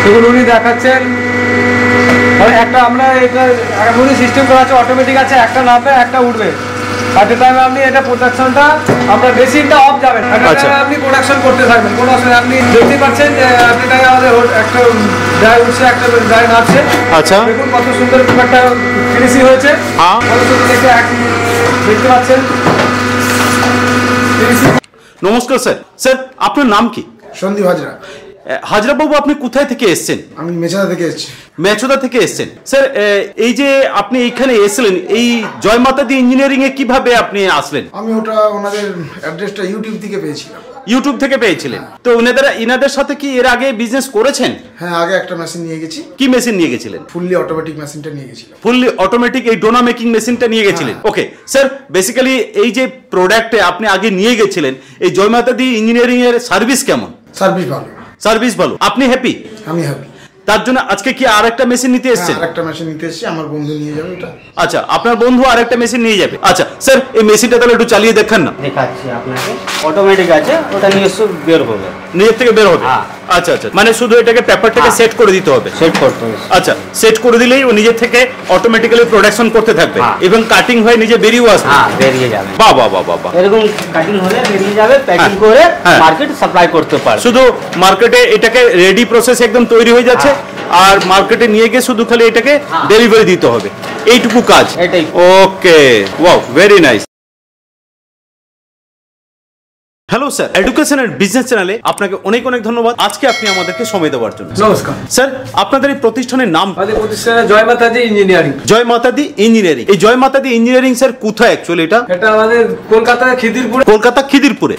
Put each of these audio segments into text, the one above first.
দেখুন উনি দেখাচ্ছেন একটা আমরা এটা এমনই সিস্টেম করা আছে, অটোমেটিক আছে, একটা নামবে একটা উঠবে। এট এ টাইমে আপনি এটা প্রোডাকশনটা আমরা মেশিনটা অফ যাবে, আপনি প্রোডাকশন করতে থাকবেন, কোনো অসুবিধা। আপনি দেখতে পাচ্ছেন যে এট এ টাইমে আমাদের একটা ড্রাই উঠছে, একটা ড্রাই নামছে। আচ্ছা, দেখুন কত সুন্দর একটা ফিনিশিং হয়েছে, কত সুন্দর দেখতে পাচ্ছেন। নমস্কার স্যার। স্যার আপনার নাম কি? সন্দীপ হাজরা। হাজরা বাবু, আপনি কোথায় থেকে এসেছেন? আমি মেচেদা থেকে এসেছি। মেচেদা থেকে এসেছেন। স্যার এই যে আপনি এইখানে এসেছিলেন, এই জয় মাতা দি ইঞ্জিনিয়ারিং এ কিভাবে আপনি আসলেন? আমি ওটা ওনাদের অ্যাড্রেসটা ইউটিউব থেকে পেয়েছিলাম। ইউটিউব থেকে পেয়েছিলেন? তো ইনাদের সাথে কি এর আগে বিজনেস করেছেন? হ্যাঁ, আগে একটা মেশিন নিয়ে গেছি। কি মেশিন নিয়ে গেছিলেন? ফুললি অটোমেটিক মেশিনটা নিয়ে গেছিলাম। ফুললি অটোমেটিক এই ডোনা মেকিং মেশিনটা নিয়ে গেছিলেন? ওকে স্যার, বেসিক্যালি এই যে প্রোডাক্টে আপনি আগে নিয়ে গেছিলেন, এই জয় মাতা দি ইঞ্জিনিয়ারিং এর সার্ভিস কেমন? সার্ভিস ভালো। সার্ভিস ভালো, আপনি হ্যাপি? আমি হ্যাপি। তার জন্য আজকে কি আরেকটা মেশিন নিতে এসেছেন? আরেকটা মেশিন নিতে এসেছি, আমার বন্ধু নিয়ে যাবে ওটা। আচ্ছা, আপনার বন্ধু আরেকটা মেশিন নিয়ে যাবে। আচ্ছা স্যার, এই মেশিনটা তাহলে একটু চালিয়ে দেখান না। দেখাচ্ছি আপনাকে। অটোমেটিক আছে, ওটা নিজস্ব বের হবে, নিজের থেকে বের হবে। আচ্ছা আচ্ছা, মানে শুধু এটাকে পেপারটাকে সেট করে দিতে হবে? সেট করতে হবে। আচ্ছা, সেট করে দিলেই ও নিজে থেকে অটোমেটিক্যালি প্রোডাকশন করতে থাকবে এবং কাটিং হয়ে নিজে বেরিয়েও আসবে। হ্যাঁ, বেরিয়ে যাবে। বাহ বাহ বাহ বাহ, এরকম কাটিং হলে বেরিয়ে যাবে, প্যাকিং করে মার্কেট সাপ্লাই করতে পারবে। শুধু মার্কেটে এটাকে রেডি প্রসেস একদম তৈরি হয়ে যাচ্ছে, আর মার্কেটে নিয়ে গিয়ে শুধু খালি এটাকে ডেলিভারি দিতে হবে, এইটুকু কাজ। এটাই। Okay, wow, very nice. Hello sir, education and business চ্যানেলে আপনাকে অনেক অনেক ধন্যবাদ আজকে আপনি আমাদেরকে সময় দেওয়ার জন্য। নমস্কার স্যার, আপনাদের এই প্রতিষ্ঠানের নাম? আমাদের প্রতিষ্ঠানের জয় মাতা দি ইঞ্জিনিয়ারিং। জয় মাতা দি ইঞ্জিনিয়ারিং। এই জয় মাতা দি ইঞ্জিনিয়ারিং স্যার কোথায় অ্যাকচুয়ালি? এটা আমাদের কলকাতার খিদিরপুরে। কলকাতা খিদিরপুরে।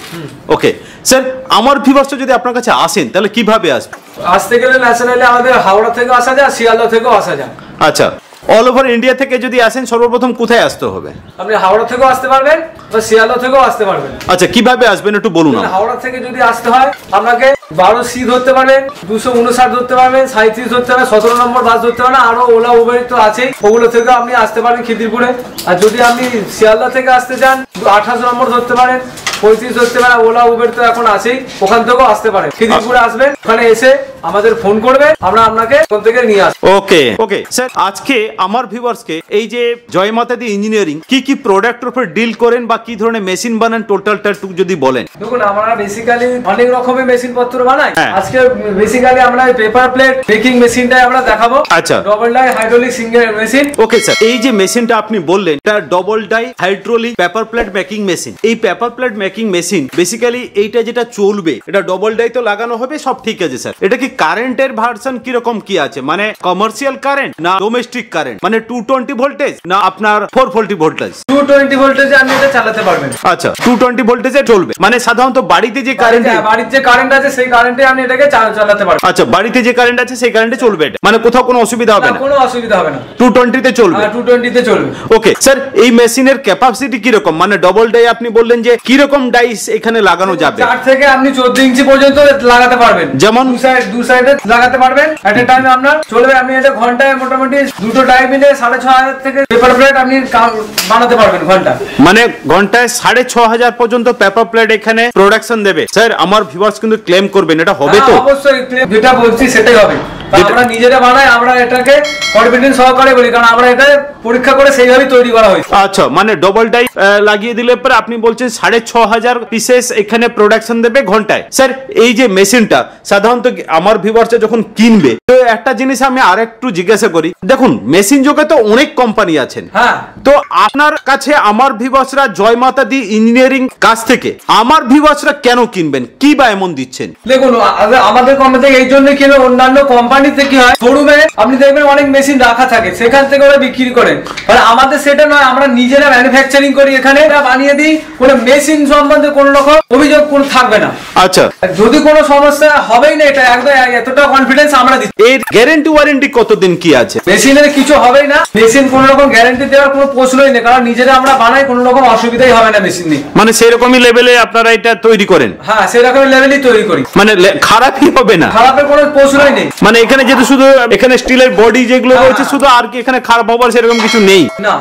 ওকে স্যার, আমার ভিউয়ার্স যদি আপনার কাছে আসেন তাহলে কিভাবে আসবে? আসতে গেলে ন্যাশনালি আমাদের হাওড়া থেকে আসা যায়, শিয়ালদা থেকেও আসা যায়। আচ্ছা, অল ওভার ইন্ডিয়া থেকে যদি আসেন সর্বপ্রথম কোথায় আসতে হবে? আপনি হাওড়া থেকেও আসতে পারবেন বা শিয়ালদা থেকেও আসতে পারবেন। আচ্ছা, কিভাবে আসবেন একটু বলুন। হাওড়া থেকে যদি আসতে হয় আপনাকে 12C ধরতে পারবেন, 259 ধরতে পারবেন, 37 ধরতে পারবেন, 17 নম্বর বাস ধরতে পারবেন, আরো ওলা উবের তো আছেই, ওগুলো থেকে আপনি আসতে পারেন খিদিরপুরে। আর যদি আপনি শিয়ালদা থেকে আসতে চান 28 নম্বর ধরতে পারেন, 35 ধরতে পারেন, ওলা উবের তো এখন আছেই, ওখান থেকেও আসতে পারেন। খিদিরপুরে আসবেন, ওখানে এসে আমাদের ফোন করবে, আমরা আপনাকে ওখান থেকে নিয়ে আসবো। ওকে ওকে স্যার, আজকে আমার ভিউয়ার্সকে এই যে জয় মাতা দি ইঞ্জিনিয়ারিং কি কি প্রোডাক্টের উপর ডিল করেন বা কি ধরনের মেশিন বানান টোটালটা একটু যদি বলেন। দেখুন, আমরা বেসিক্যালি অনেক রকমের মেশিন পত্র বানাই। আজকে বেসিক্যালি আমরা পেপার প্লেট মেকিং মেশিনটাই আমরা দেখাবো। আচ্ছা, double die hydraulic single machine. Okay sir, এই যে মেশিনটা আপনি বললেন এটা double die hydraulic paper plate making machine. এই paper plate making machine basically এইটা যেটা চলবে, এটা ডবল ডাই তো লাগানো হবে, সব ঠিক আছে স্যার। এটা কি কারেন্টের ভার্সন কিরকম কি আছে, মানে কমার্শিয়াল কারেন্ট না ডোমেস্টিক কারেন্ট, মানে 220 ভোল্টেজ না আপনার 440 ভোল্টেজ? 220 ভোল্টেজে আপনি এটা চালাতে পারবেন। আচ্ছা, 220 ভোল্টেজে চলবে, মানে সাধারণত বাড়িতে যে কারেন্ট, বাড়িতে যে কারেন্ট আছে সেই কারেন্টে আপনি এটাকে চালাতে পারবেন। আচ্ছা, বাড়িতে যে কারেন্ট আছে সেই কারেন্টে চলবে এটা, মানে কোথাও কোনো অসুবিধা হবে না? কোনো অসুবিধা হবে না, 220 তে চলবে। 220 তে চলবে। ওকে স্যার, এই মেশিনের ক্যাপাসিটি কি রকম, মানে ডবল ডাই আপনি বললেন যে কি রকম ডাইস এখানে লাগানো যাবে? 4 থেকে আপনি 14 ইঞ্চি পর্যন্ত লাগাতে পারবেন, যেমন দু সাইডে লাগাতে পারবেন। এট এ টাইমে আপনার চলবে, আপনি এটা ঘন্টায় মোটামুটি দুটো ডাই মিলে 6,500 থেকে পেপার প্লেট আপনি বানাতে পারবেন ঘন্টা, মানে ঘন্টায় 6,500 পর্যন্ত পেপার প্লেট এখানে প্রোডাকশন দেবে। স্যার, আমার ভিউয়ার্স কিন্তু ক্লেম করবেন এটা হবে তো? অবশ্যই, যেটা বলছি সেটাই হবে। আমরা নিজেরা বানাই, আমরা এটাকে কনফিডেন্স সহকারে বলি, কারণ আমরা এটা পরীক্ষা করে সেইভাবেই তৈরি করা হয়েছে। আচ্ছা, মানে ডবল ডাই লাগিয়ে দিলে পরে আপনি বলছেন 6,500 পিসেস এখানে প্রোডাকশন দেবে ঘন্টায়। স্যার, এই যে মেশিনটা সাধারণত আমার ভিউয়ার্স যখন কিনবে, তো একটা জিনিস আমি আরেকটু জিজ্ঞাসা করি, দেখুন মেশিন যোগে তো অনেক কোম্পানি আছেন, হ্যাঁ, তো আপনার কাছে আমার ভিউয়ার্সরা জয় মাতা দি ইঞ্জিনিয়ারিং কাছ থেকে আমার ভিউয়ার্সরা কেন কিনবেন, কি বা এমন দিচ্ছেন? দেখুন, আমাদের কোম্পানি থেকে এই জন্য কিনে, অন্যান্য কোম্পানিতে কি হয় শোরুমে আপনি দেখবেন অনেক মেশিন রাখা থাকে, সেখান থেকে ওরা বিক্রি করেন। আমাদের সেটা নয়, আমরা নিজেরা ম্যানুফ্যাকচারিং করি, এখানে বানিয়ে দিই, কোনো মেশিন সম্বন্ধে কোনো রকম অভিযোগ কোনো থাকবে না। আচ্ছা, যদি কোনো সমস্যা হবেই না, এটা একদম এতটা কনফিডেন্স আমরা দিই। এর গ্যারান্টি ওয়ারেন্টি কতদিন কি আছে? মেশিনের কিছু হবেই না, মেশিন কোনো রকম গ্যারান্টি দেওয়ার কোনো প্রশ্নই নেই, কারণ নিজেরা আমরা বানাই, কোনো রকম অসুবিধাই হবে না মেশিন নিয়ে। মানে সেরকমই লেভেলে আপনারা এটা তৈরি করেন? হ্যাঁ, সেরকম লেভেলই তৈরি করি, মানে খারাপই হবে না, খারাপের কোনো প্রশ্নই নেই। মানে এখানে যেহেতু শুধু এখানে স্টিলের বডি যেগুলো রয়েছে শুধু, আর কি এখানে খারাপ হবার সেরকম কিছু নেই না।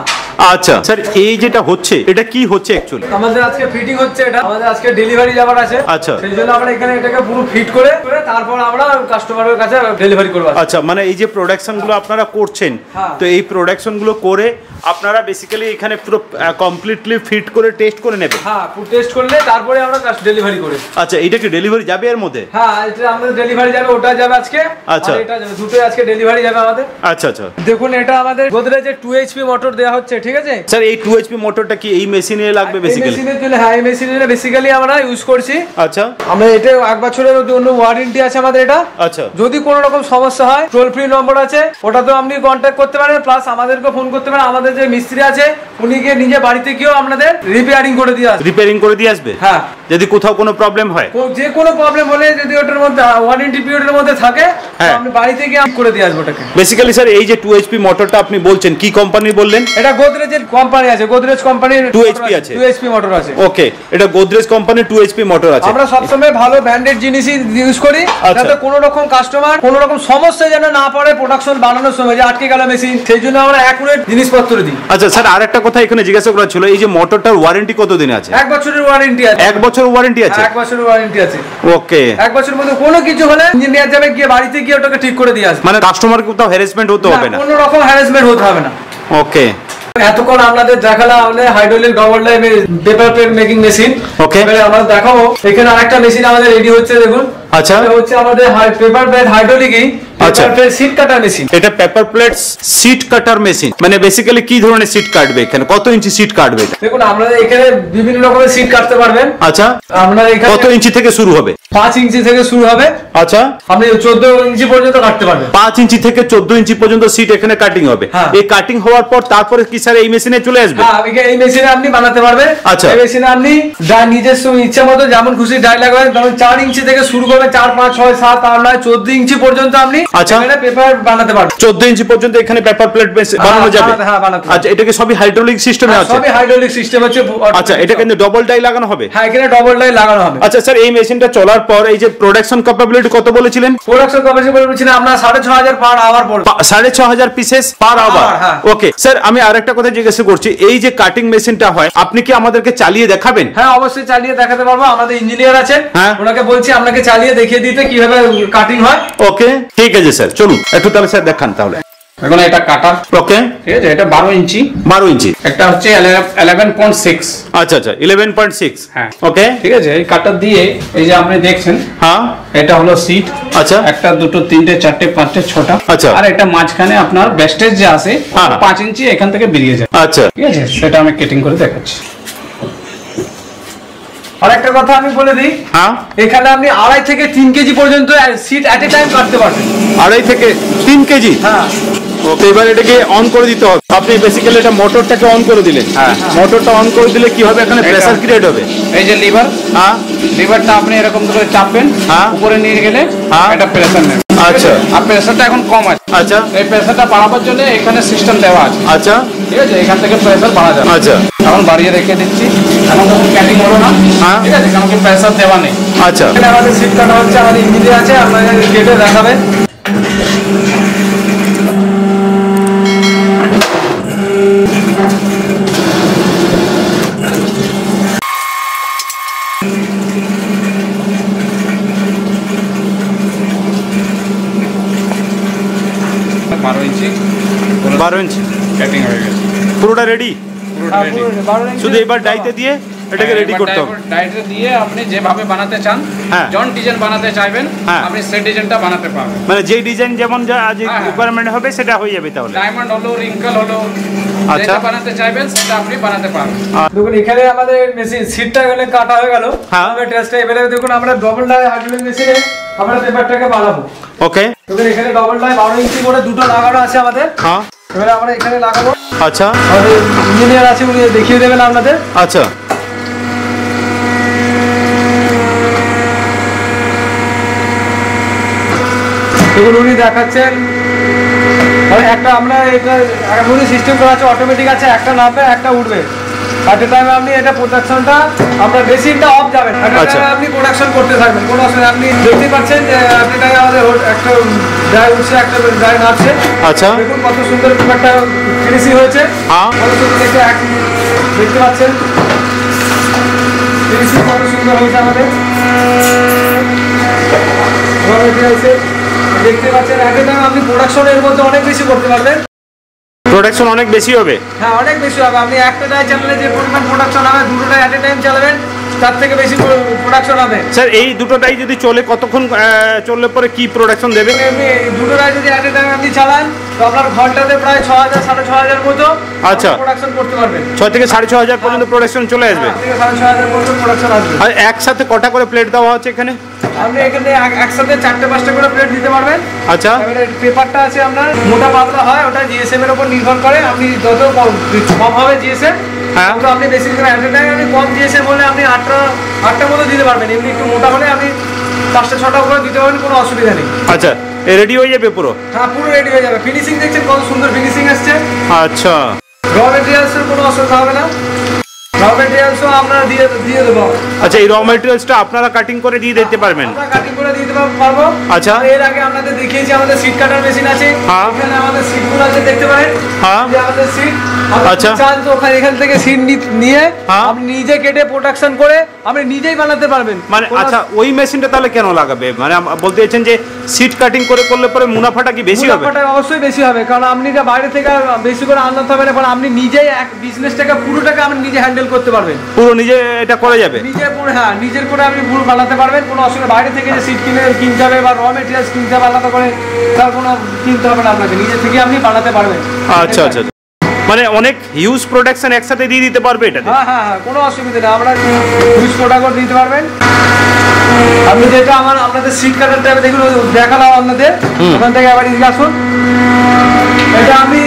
আচ্ছা স্যার, এই যেটা হচ্ছে এটা কি হচ্ছে অ্যাকচুয়ালি? আমাদের আজকে ফিটিং হচ্ছে, এটা আমাদের আজকে ডেলিভারি যাবার আছে। আচ্ছা। সেই জন্য আমরা এখানে এটাকে পুরো ফিট করে তারপর আমরা কাস্টমারের কাছে ডেলিভারি করব। আচ্ছা, মানে এই যে প্রোডাকশন গুলো আপনারা করছেন, হ্যাঁ। তো এই প্রোডাকশন গুলো করে আপনারা বেসিক্যালি এখানে পুরো কমপ্লিটলি ফিট করে টেস্ট করে নেবেন। হ্যাঁ, পুরো টেস্ট করলে তারপরে আমরা ডেলিভারি করি। আচ্ছা, এটা কি ডেলিভারি যাবে এর মধ্যে? হ্যাঁ, এটা আমাদের ডেলিভারি যাবে, ওটা যাবে আজকে। আচ্ছা। আর এটা যাবে, দুটোই আজকে ডেলিভারি যাবে আমাদের। আচ্ছা আচ্ছা দেখুন, এটা আমাদের গোদরেজের 2 HP মোটর দেওয়া হচ্ছে, ঠিক আছে স্যার। এই 2 HP মোটরটা কি এই মেশিনে লাগবে এই বেসিক্যালি? মেশিনের জন্য, হ্যাঁ, এই মেশিনে বেসিক্যালি আমরা ইউজ করছি। আচ্ছা আমরা এটা 1 বছরের জন্য ওয়ারেন্টি আছে আমাদের এটা। আচ্ছা। যদি কোনো রকম সমস্যা হয়, টোল ফ্রি নম্বর আছে, ওটাতেও আপনি কন্ট্যাক্ট করতে পারেন, প্লাস আমাদেরকে ফোন করতে পারেন। আমাদের যে মিস্ত্রি আছে উনি গিয়ে নিজে বাড়িতে গিয়েও আপনাদের রিপেয়ারিং করে দিয়ে আসবে। রিপেয়ারিং করে দিয়ে আসবে? হ্যাঁ। যদি কোথাও কোনো প্রবলেম হয়, যে কোনো প্রবলেম হলে যদি ওটার মধ্যে ওয়ারেন্টি পিরিয়ডের মধ্যে থাকে, হ্যাঁ। আপনি বাড়িতে গিয়ে করে দিয়ে আসবে ওটাকে। বেসিক্যালি স্যার এই যে 2 HP মোটরটা আপনি বলছেন কি কোম্পানি বললেন? এটা গোদরেজের কোম্পানি আছে, গোদরেজ কোম্পানির 2 HP আছে। 2 HP মোটর আছে। ওকে, এটা গোদরেজ কোম্পানির 2 HP মোটর আছে। আমরা সবসময় ভালো ব্র্যান্ডেড জিনিসই ইউজ করি, আচ্ছা। যাতে কোনো রকম কাস্টমার কোনো রকম সমস্যা যেন না পড়ে প্রোডাকশন বানানোর সময়, যে আটকে গেল মেশিন, সেই জন্য আমরা অ্যাকুরেট জিনিসপত্র দিই। আচ্ছা স্যার, আরেকটা কথা এখানে জিজ্ঞাসা করা ছিল, এই যে মোটরটার ওয়ারেন্টি কতদিন আছে? 1 বছরের ওয়ারেন্টি আছে। 1 বছর ওয়ারেন্টি আছে? 1 বছরের ওয়ারেন্টি আছে। ওকে। 1 বছরের মধ্যে কোনো কিছু হলে ইঞ্জিনিয়ার যাবে, গিয়ে বাড়িতে গিয়ে ওটাকে ঠিক করে দিয়ে আসবে। মানে কাস্টমার কোথাও হ্যারাসমেন্ট হতে হবে না? কোনো রকম হ্যারাসমেন্ট হতে হবে না। ওকে। এতক্ষণ আপনাদের দেখালাম আমাদের hydraulic double die paper plate making machine. Okay. এবারে আমরা দেখাবো এখানে আরেকটা মেশিন আমাদের রেডি হচ্ছে, দেখুন। আচ্ছা। এটা হচ্ছে আমাদের পেপার প্লেট হাইড্রোলিকই আচ্ছা। পেপার প্লেট সিট কাটার মেশিন। এটা পেপার প্লেট সিট কাটার মেশিন, মানে বেসিক্যালি কি ধরনের সিট কাটবে এখানে? কত ইঞ্চি সিট কাটবে এটা? দেখুন, আপনারা এখানে বিভিন্ন রকমের সিট কাটতে পারবেন। আচ্ছা। আপনারা এখানে কত ইঞ্চি থেকে শুরু হবে? 5 ইঞ্চি থেকে শুরু হবে। আচ্ছা। আপনি 14 ইঞ্চি পর্যন্ত কাটতে পারবেন। 5 ইঞ্চি থেকে 14 ইঞ্চি পর্যন্ত সিট এখানে কাটিং হবে। হ্যাঁ। এই কাটিং হওয়ার পর তারপরে কি স্যার এই মেশিনে চলে আসবে? হ্যাঁ, এই মেশিনে আপনি বানাতে পারবেন। আচ্ছা। এই মেশিনে আপনি নিজস্ব ইচ্ছা মতো যেমন খুশি ডাই লাগাবেন, যেমন 4 ইঞ্চি থেকে শুরু করে 4, 5, 6, 7, 8, 9, 14 ইঞ্চি পর্যন্ত আপনি আচ্ছা। এখানে পেপার বানাতে পারবেন। 14 ইঞ্চি পর্যন্ত এখানে পেপার প্লেট বানানো যাবে? হ্যাঁ, বানাতে পারবেন। আচ্ছা, এটাকে সবই হাইড্রোলিক সিস্টেমে আছে? সবই হাইড্রোলিক সিস্টেম আছে। আচ্ছা, এটা কিন্তু ডবল ডাই লাগানো হবে? হ্যাঁ, এখানে ডবল ডাই লাগানো হবে। আচ্ছা স্যার, এই মেশিনটা চলার পর এই যে প্রোডাকশন ক্যাপাবিলিটি কত বলেছিলেন? প্রোডাকশন ক্যাপাসিটি বলেছিলেন আমরা 6,500 পার আওয়ার পড়বে। 6,500 পিসেস পার আওয়ার? হ্যাঁ। ওকে স্যার, আমি আরেকটা কথা জিজ্ঞাসা করছি, এই যে কাটিং মেশিনটা হয় আপনি কি আমাদেরকে চালিয়ে দেখাবেন? হ্যাঁ, অবশ্যই চালিয়ে দেখাতে পারবো। আমাদের ইঞ্জিনিয়ার আছেন, হ্যাঁ। ওনাকে বলছি আপনাকে চালিয়ে দেখিয়ে দিতে কিভাবে কাটিং হয়। ওকে, ঠিক আছে স্যার, চলুন একটু তাহলে স্যার দেখান তাহলে। এখন এটা কাটার, ওকে। ঠিক আছে, এটা 12 ইঞ্চি, 12 ইঞ্চি। একটা হচ্ছে 11.6। আচ্ছা আচ্ছা, 11.6। হ্যাঁ। ওকে। ঠিক আছে, এই কাটার দিয়ে এই যে আপনি দেখছেন, হ্যাঁ। এটা হলো সিট। আচ্ছা। 1, 2, 3, 4, 5, 6টা। আচ্ছা। আর এটা মাঝখানে আপনার বেস্টেজ যে আছে, হ্যাঁ। 5 ইঞ্চি এখান থেকে বেরিয়ে যায়। আচ্ছা। ঠিক আছে, সেটা আমি কেটিং করে দেখাচ্ছি। আর একটা কথা আমি বলে দিই, হ্যাঁ। এখানে আপনি 2.5 থেকে 3 কেজি পর্যন্ত সিট এট এ টাইম কাটতে পারবেন। 2.5 থেকে 3 কেজি? হ্যাঁ। ওকে, এবার এটাকে অন করে দিতে হবে। আপনি বেসিক্যালি এটা মোটরটাকে অন করে দিলেন। হ্যাঁ। মোটরটা অন করে দিলে কি হবে? এখানে প্রেসার ক্রিয়েট হবে। এই যে লিভার, হ্যাঁ। লিভারটা আপনি এরকম করে চাপবেন, হ্যাঁ। উপরে নিয়ে গেলে হ্যাঁ। এটা প্রেসার নেবে। আচ্ছা। আর প্রেসারটা এখন কম আছে। আচ্ছা। এই প্রেসারটা বাড়াবার জন্য এখানে সিস্টেম দেওয়া আছে। আচ্ছা। ঠিক আছে, এখান থেকে প্রেসার বাড়া যাবে। আচ্ছা। এখন বাড়িয়ে রেখে দিচ্ছি, এখন কোনো ক্যাটিং হলো না। হ্যাঁ। ঠিক আছে, কারণ কি প্রেসার দেওয়া নেই। আচ্ছা। এখানে আমাদের সিট কাটা হচ্ছে, আমাদের ইঞ্জিনিয়ার আছে, আপনাকে কেটে দেখাবেন। বারো ইঞ্চি 12 ইঞ্চি ক্যাটিং হয়ে গেছে, পুরোটা রেডি? হ্যাঁ, পুরো 12 ইঞ্চি শুধু এবার ডাইতে দিয়ে এটাকে রেডি করতে হবে। ডাইটে দিয়ে আপনি যেভাবে বানাতে চান, হ্যাঁ। জন ডিজাইন বানাতে চাইবেন, হ্যাঁ। আপনি সেই ডিজাইনটা বানাতে পারবেন। মানে যে ডিজাইন যেমন যা আজ হ্যাঁ। রিকোয়ারমেন্ট হবে সেটা হয়ে যাবে তাহলে? ডায়মন্ড হলো, রিঙ্কেল হলো, আচ্ছা। যেটা বানাতে চাইবেন সেটা আপনি বানাতে পারবেন। দেখুন, এখানে আমাদের মেশিন সিটটা এখানে কাটা হয়ে গেল। হ্যাঁ। আমরা টেস্টটা এবারে দেখুন, আমরা ডবল ডাই হাইড্রোলিক মেশিনে আমরা পেপারটাকে বানাবো। ওকে। দেখুন, এখানে ডবল ডাই 12 ইঞ্চি করে দুটো লাগানো আছে আমাদের। হ্যাঁ। এবারে আমরা এখানে লাগাবো। আচ্ছা। আমাদের ইঞ্জিনিয়ার আছে, উনি দেখিয়ে দেবেন আপনাদের। আচ্ছা। দেখুন, উনি দেখাচ্ছেন একটা, আমরা এটা এমনই সিস্টেম করা আছে, অটোমেটিক আছে, একটা নামবে একটা উঠবে। এট এ টাইমে আপনি এটা প্রোডাকশনটা আপনার মেশিনটা অফ যাবে না, আচ্ছা। আপনি প্রোডাকশন করতে থাকবেন, কোনো অসুবিধা। আপনি দেখতে পাচ্ছেন যে এট এ টাইমে আমাদের একটা ড্রাই উঠছে, একটা ড্রাই নামছে। আচ্ছা। দেখুন কত সুন্দর একটা ফিনিশিং হয়েছে, হ্যাঁ। কত সুন্দর দেখতে পাচ্ছেন ফিনিশিং কত সুন্দর হয়েছে আমাদের র মেটেরিয়ালসে। দেখতে পাচ্ছেন এট এ টাইম আপনি প্রোডাকশনের মধ্যে অনেক বেশি করতে পারবেন। প্রোডাকশন অনেক বেশি হবে। হ্যাঁ, অনেক বেশি হবে। আপনি একটা ডাই চালালে যে পরিমাণ প্রোডাকশন হবে, দুটো ডাই এট এ টাইম চালাবেন তার থেকে বেশি প্রোডাকশন হবে। স্যার এই দুটোটাই যদি চলে কতক্ষণ চললে পরে কি প্রোডাকশন দেবে? এমনি দুটো ডাই যদি এট এ টাইম আপনি চালান তো আপনার ঘন্টাতে প্রায় 6000 6500 মতো আচ্ছা। প্রোডাকশন করতে পারবেন। 6 থেকে 6500 পর্যন্ত প্রোডাকশন চলে আসবে। 6500 পর্যন্ত প্রোডাকশন আসবে। আর একসাথে কটা করে প্লেট দেওয়া হচ্ছে এখানে? আপনি এখানে একসাথে 4-5টা করে প্লেট দিতে পারবেন। আচ্ছা। এবারে পেপারটা আছে আপনার মোটা পাতলা হয়, ওটা জিএসএম এর উপর নির্ভর করে। আপনি যত কম হবে জিএসএম, হ্যাঁ। তো আপনি বেশি করে এট এ টাইম আপনি কম জিএসএম হলে আপনি 8টা মতো দিতে পারবেন। এমনি একটু মোটা হলে আপনি 5টা-6টা করে দিতে পারবেন, কোনো অসুবিধা নেই। আচ্ছা, রেডি হয়ে যাবে পুরো? হ্যাঁ, পুরো রেডি হয়ে যাবে। ফিনিশিং দেখছেন কত সুন্দর ফিনিশিং আসছে। আচ্ছা। র মেটেরিয়ালসের কোনো অসুবিধা হবে না, র মেটেরিয়ালসও আমরা দিয়ে দেবো। আচ্ছা, এই র মেটেরিয়ালসটা আপনারা কাটিং করে দিয়ে দিতে পারবেন? আমরা কাটিং করে দিতে পারবো। আচ্ছা। আর এর আগে আপনাদের দেখিয়েছি আমাদের সিট কাটার মেশিন আছে। হ্যাঁ। এখানে আমাদের সিটগুলো আছে, দেখতে পারেন। হ্যাঁ। যে আমাদের সিট, আচ্ছা। চান তো ওখানে এখান থেকে সিট নিয়ে হ্যাঁ। আপনি নিজে কেটে প্রোডাকশন করে আপনি নিজেই বানাতে পারবেন। মানে আচ্ছা, ওই মেশিনটা তাহলে কেন লাগাবে? মানে বলতে চাইছেন যে সিট কাটিং করে করলে পরে মুনাফাটা কি বেশি হবে? মুনাফাটা অবশ্যই বেশি হবে, কারণ আপনি যে বাইরে থেকে বেশি করে আনতে হবে না, কারণ আপনি নিজেই এক বিজনেসটাকে পুরোটাকে আপনি নিজে হ্যান্ডেল করতে পারবেন। পুরো নিজে এটা করা যাবে? নিজের পুরো, হ্যাঁ, নিজের করে আপনি পুরো বানাতে পারবেন, কোনো অসুবিধা। বাইরে থেকে যে সিট কিনতে হবে বা র মেটেরিয়ালস কিনতে হবে আলাদা করে, তার কোনো কিনতে হবে না আপনাকে, নিজে থেকে আপনি বানাতে পারবেন। আচ্ছা আচ্ছা। মানে অনেক হিউজ প্রোডাকশন একসাথে দিয়ে দিতে পারবে এটা? হ্যাঁ হ্যাঁ হ্যাঁ, কোনো অসুবিধা নেই। আমরা 200 টাকা করে দিতে পারবেন। আপনি যেটা আপনাদের সিট কাটার টাইমে দেখুন দেখালাম আপনাদের, ওখান থেকে আবার এদিকে আসুন। এটা আপনি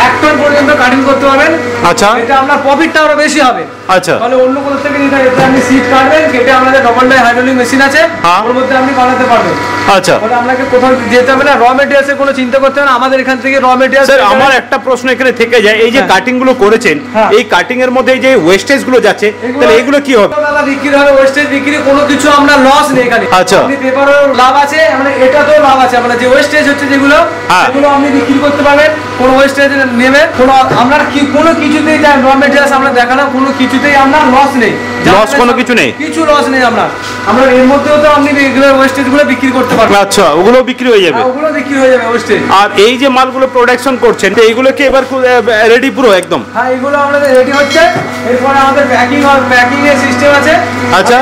1 টন পর্যন্ত কাটিং করতে পারবেন। আচ্ছা। এটা আপনার প্রফিটটা আরো বেশি হবে। আচ্ছা। তাহলে অন্য কোথা থেকে নিতে হবে? এটা আপনি সিট কাটবেন, কেটে আমাদের ডবল ডাই হাইড্রোলিক মেশিন আছে, হ্যাঁ। ওর মধ্যে আপনি বানাতে পারবেন। আচ্ছা। তাহলে আপনাকে কোথাও যেতে হবে না, র মেটেরিয়ালসের কোনো চিন্তা করতে হবে না। আমাদের এখান থেকে র মেটেরিয়ালস। স্যার, আমার একটা প্রশ্ন এখানে থেকে যায়, এই যে কাটিং গুলো করেছেন, হ্যাঁ। এই কাটিং এর মধ্যে যে ওয়েস্টেজ গুলো যাচ্ছে, তাহলে এগুলো কি হবে? দাদা বিক্রি হবে, ওয়েস্টেজ বিক্রি, কোনো কিছু আমরা লস নেই এখানে। আচ্ছা। আপনি পেপারও লাভ আছে, মানে এটাতেও লাভ আছে। আমরা যে ওয়েস্টেজ হচ্ছে যেগুলো, হ্যাঁ। সেগুলো আপনি বিক্রি করতে পারবেন, কোনো ওয়েস্টেজ নেবে। কোনো আমরা কোনো কিছুতেই র মেটেরিয়ালস আমরা দেখালাম, কোনো কিছুতেই আমরা লস নেই। লস কোনো কিছু নেই? কিছু লস নেই। আমরা এর মধ্যেও তো আপনি রেগুলার ওয়েস্টেজ গুলো বিক্রি করতে পারবেন। আচ্ছা, ওগুলো বিক্রি হয়ে যাবে? ওগুলো বিক্রি হয়ে যাবে ওয়েস্টেজ। আর এই যে মালগুলো প্রোডাকশন করছেন, তো এইগুলো কি এবার রেডি পুরো একদম? হ্যাঁ, এগুলো আমাদের রেডি হচ্ছে। এরপরে আমাদের প্যাকিং এর সিস্টেম আছে। আচ্ছা।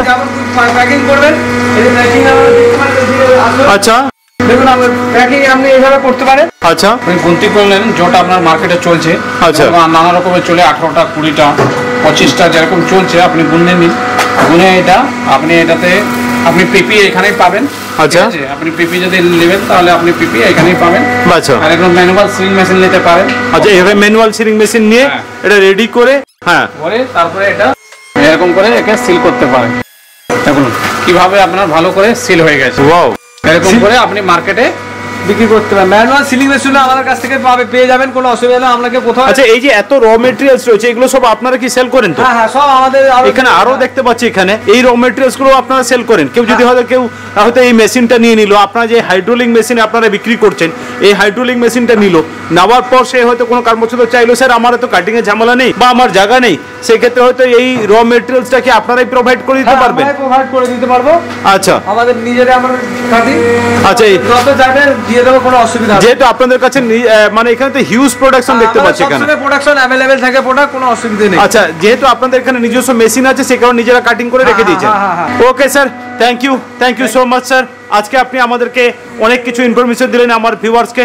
প্যাকিং করবেন, এই যে প্যাকিং আমরা দেখতে পারেন। আচ্ছা। দেখুন, আমরা প্যাকিং আপনি এইভাবে করতে পারেন। আচ্ছা। আপনি গুনতি করলেন যেটা আপনার মার্কেটে চলছে। আচ্ছা। এবং নানা রকমের চলে 18টা 20টা 25টা যেরকম চলছে, আপনি গুনে নিন। গুনে এটা আপনি এটাতে আপনি পিপি এখানেই পাবেন। আচ্ছা। ঠিক আছে? আপনি পিপি যদি নেবেন তাহলে আপনি পিপি এখানেই পাবেন। আচ্ছা। আর এরকম ম্যানুয়াল সিলিং মেশিন নিতে পারেন। আচ্ছা, এভাবে ম্যানুয়াল সিলিং মেশিন নিয়ে হ্যাঁ। এটা রেডি করে, হ্যাঁ, পরে তারপরে এটা এরকম করে একে সিল করতে পারেন। দেখুন কিভাবে আপনার ভালো করে সিল হয়ে গেছে। ওয়াও। এরকম করে আপনি মার্কেটে বিক্রি করতে পারেন। ম্যানুয়াল সিলিং মেশিন আমাদের কাছ থেকে পেয়ে যাবেন, কোনো অসুবিধা নেই। আপনাকে কোথাও, আচ্ছা, এই যে এত র মেটেরিয়ালস রয়েছে, এগুলো সব আপনারা কি সেল করেন? তো হ্যাঁ হ্যাঁ, সব আমাদের এখানে আরো দেখতে পাচ্ছি, এখানে এই র মেটেরিয়ালস গুলো আপনারা সেল করেন। কেউ যদি হয়তো এই মেশিনটা নিয়ে নিল, আপনারা যে হাইড্রোলিক মেশিন আপনারা বিক্রি করছেন, এই হাইড্রোলিক মেশিনটা নিল, নেওয়ার পর সে হয়তো কোনো কর্মচারী চাইলো, স্যার আমার তো কাটিং এর ঝামেলা নেই বা আমার জায়গা নেই, সেক্ষেত্রে হয়তো এই র মেটেরিয়ালসটা কি আপনারাই প্রোভাইড করে দিতে পারবেন? প্রোভাইড করে দিতে পারবো। আচ্ছা। আমাদের নিজেরা আমরা কাটি। আচ্ছা, যত চাইবেন দিয়ে দেবো, কোনো অসুবিধা নেই। যেহেতু আপনাদের কাছে মানে এখানে তো হিউজ প্রোডাকশন দেখতে পাচ্ছি এখানে। সবসময় প্রোডাকশন अवेलेबल থাকে, প্রোডাক্ট, কোনো অসুবিধা নেই। আচ্ছা, যেহেতু আপনাদের এখানে নিজস্ব মেশিন আছে, সে কারণে নিজেরা কাটিং করে রেখে দিয়েছেন। Okay sir, thank you so much sir. আজকে আপনি আমাদেরকে অনেক কিছু ইনফরমেশন দিলেন আমার ভিউয়ার্সকে।